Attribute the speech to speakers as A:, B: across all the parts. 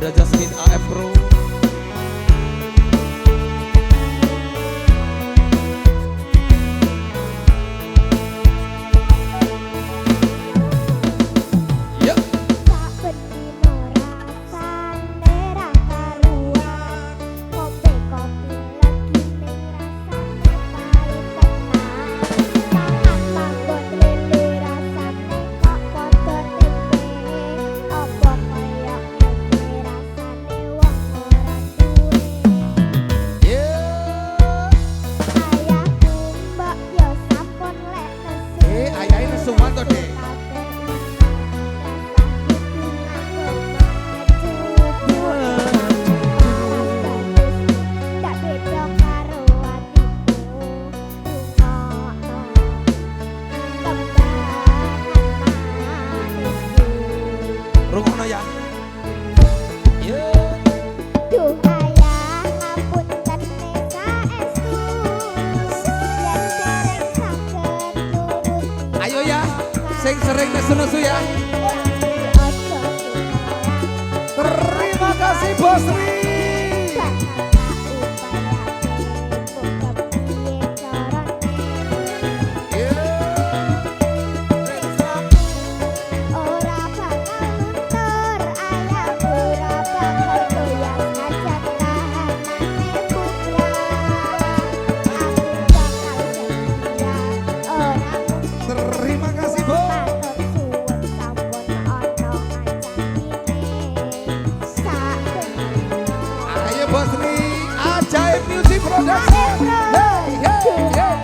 A: Ada Jasmine AF Pro. Rungono ya.
B: Duh ayah ngapunten neka estu yen dereng saged nuruti.
A: Ayo ya, sing sering nesu-nesu ya. Terima kasih Bos Ri. Bos Ri, Ajaib Music Production. Hey, hey, hey.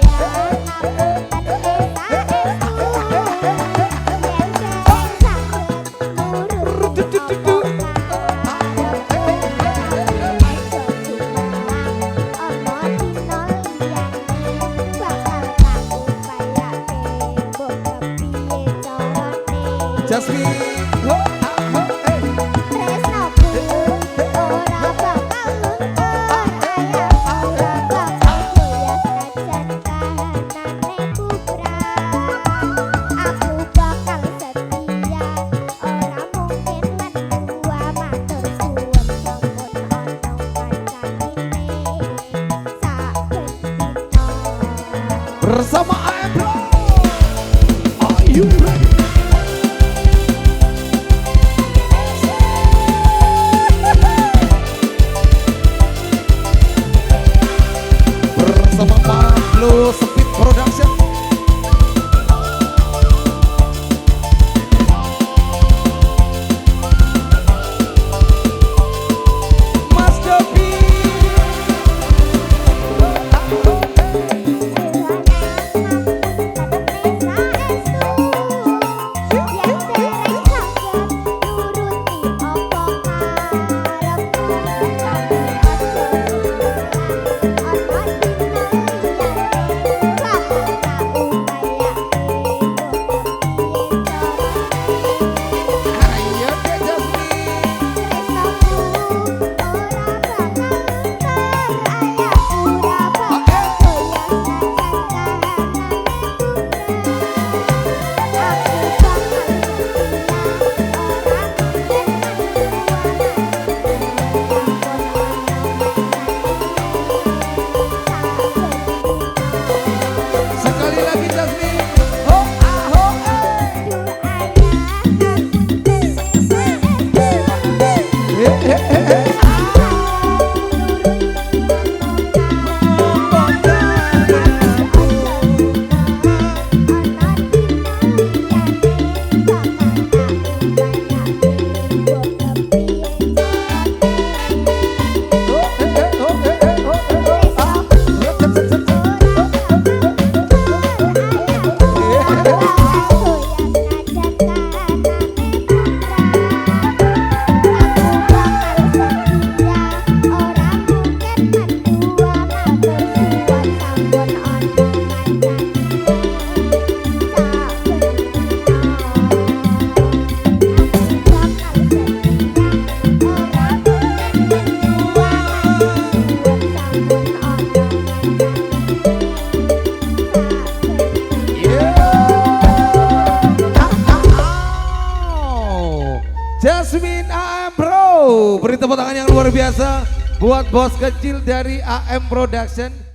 A: Jasmine. Bersama AF Pro. Are you ready? Bersama Pablo Speed Production. Mas Dopi. Yamin AM Pro. Beri tepuk tangan yang luar biasa buat bos kecil dari AM Production.